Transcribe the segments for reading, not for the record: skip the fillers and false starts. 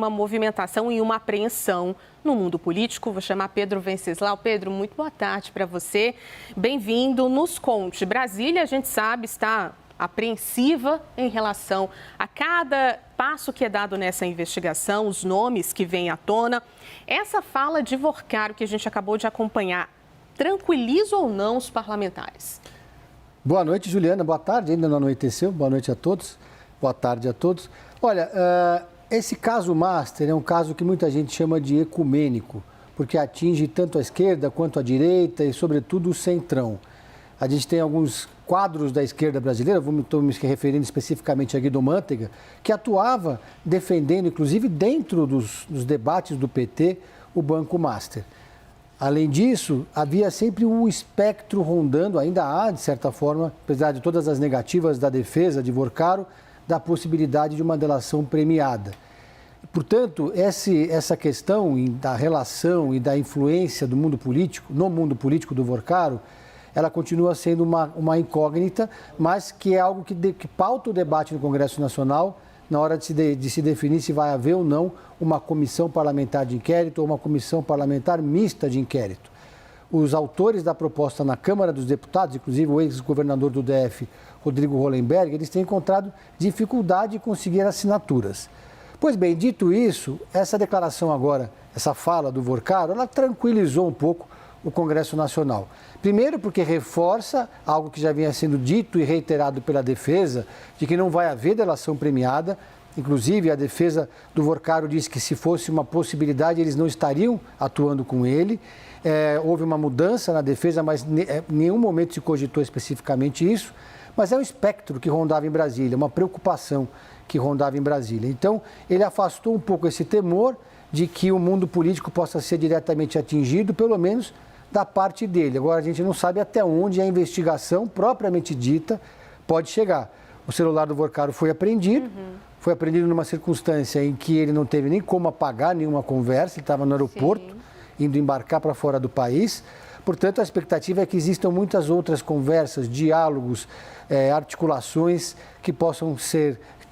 uma movimentação e uma apreensão no mundo político. Vou chamar Pedro Venceslau. Pedro, muito boa tarde para você. Bem-vindo. Nos conte. Brasília, a gente sabe, está apreensiva em relação a cada passo que é dado nessa investigação, os nomes que vêm à tona. Essa fala de Vorcaro que a gente acabou de acompanhar, tranquiliza ou não os parlamentares? Boa noite, Juliana. Boa tarde, ainda não anoiteceu. Boa noite a todos. Boa tarde a todos. Olha, esse caso Master é um caso que muita gente chama de ecumênico, porque atinge tanto a esquerda quanto a direita e, sobretudo, o centrão. A gente tem alguns quadros da esquerda brasileira, estou me referindo especificamente a Guido Mantega, que atuava defendendo, inclusive dentro dos debates do PT, o Banco Master. Além disso, havia sempre um espectro rondando, ainda há, de certa forma, apesar de todas as negativas da defesa de Vorcaro, da possibilidade de uma delação premiada. Portanto, essa questão da relação e da influência do mundo político, no mundo político do Vorcaro, ela continua sendo uma incógnita, mas que é algo que pauta o debate no Congresso Nacional na hora de se definir se vai haver ou não uma comissão parlamentar de inquérito ou uma comissão parlamentar mista de inquérito. Os autores da proposta na Câmara dos Deputados, inclusive o ex-governador do DF, Rodrigo Hollenberg, eles têm encontrado dificuldade em conseguir assinaturas. Pois bem, dito isso, essa declaração agora, essa fala do Vorcaro, ela tranquilizou um pouco o Congresso Nacional. Primeiro porque reforça algo que já vinha sendo dito e reiterado pela defesa, de que não vai haver delação premiada. Inclusive, a defesa do Vorcaro disse que se fosse uma possibilidade, eles não estariam atuando com ele. Houve uma mudança na defesa, mas em nenhum momento se cogitou especificamente isso. Mas é um espectro que rondava em Brasília, uma preocupação que rondava em Brasília. Então, ele afastou um pouco esse temor de que o mundo político possa ser diretamente atingido, pelo menos da parte dele. Agora, a gente não sabe até onde a investigação propriamente dita pode chegar. O celular do Vorcaro foi apreendido, foi apreendido numa circunstância em que ele não teve nem como apagar nenhuma conversa, ele estava no aeroporto, indo embarcar para fora do país. Portanto, a expectativa é que existam muitas outras conversas, diálogos, articulações que possam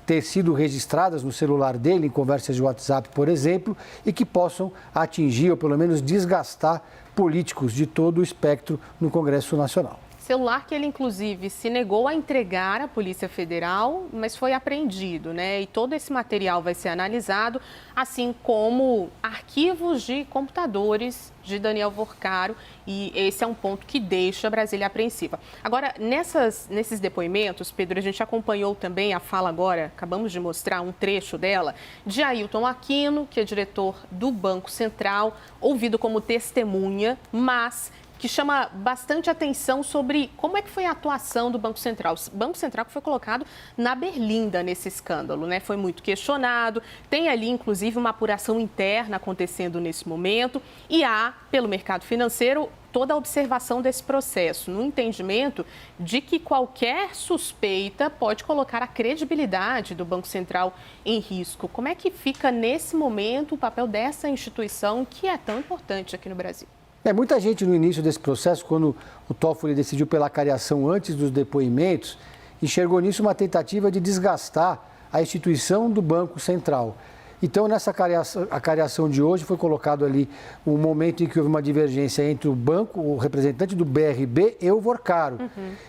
ter sido registradas no celular dele, em conversas de WhatsApp, por exemplo, e que possam atingir ou pelo menos desgastar políticos de todo o espectro no Congresso Nacional. Celular que ele, inclusive, se negou a entregar à Polícia Federal, mas foi apreendido, né? E todo esse material vai ser analisado, assim como arquivos de computadores de Daniel Vorcaro, e esse é um ponto que deixa Brasília apreensiva. Agora, nesses depoimentos, Pedro, a gente acompanhou também a fala agora, acabamos de mostrar um trecho dela, de Ailton Aquino, que é diretor do Banco Central, ouvido como testemunha, mas que chama bastante atenção sobre como é que foi a atuação do Banco Central. O Banco Central que foi colocado na berlinda nesse escândalo, né? Foi muito questionado, tem ali, inclusive, uma apuração interna acontecendo nesse momento e há, pelo mercado financeiro, toda a observação desse processo, no entendimento de que qualquer suspeita pode colocar a credibilidade do Banco Central em risco. Como é que fica, nesse momento, o papel dessa instituição que é tão importante aqui no Brasil? Muita gente no início desse processo, quando o Toffoli decidiu pela cariação antes dos depoimentos, enxergou nisso uma tentativa de desgastar a instituição do Banco Central. Então, nessa cariação de hoje, foi colocado ali um momento em que houve uma divergência entre o banco, o representante do BRB e o Vorcaro.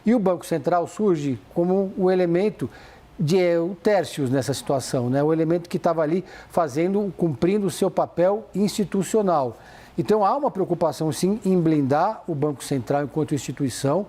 E o Banco Central surge como o elemento o Tércios nessa situação, né? O elemento que estava ali cumprindo o seu papel institucional. Então, há uma preocupação, sim, em blindar o Banco Central enquanto instituição,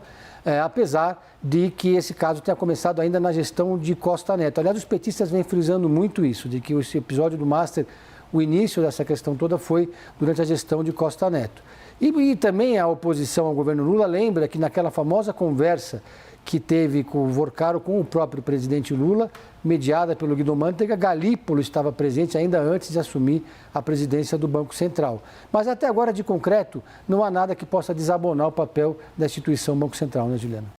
apesar de que esse caso tenha começado ainda na gestão de Costa Neto. Aliás, os petistas vêm frisando muito isso, de que esse episódio do Master, o início dessa questão toda foi durante a gestão de Costa Neto. E também a oposição ao governo Lula lembra que naquela famosa conversa que teve com o Vorcaro, com o próprio presidente Lula, mediada pelo Guido Mantega, Galípolo estava presente ainda antes de assumir a presidência do Banco Central. Mas até agora, de concreto, não há nada que possa desabonar o papel da instituição Banco Central, né, Juliana?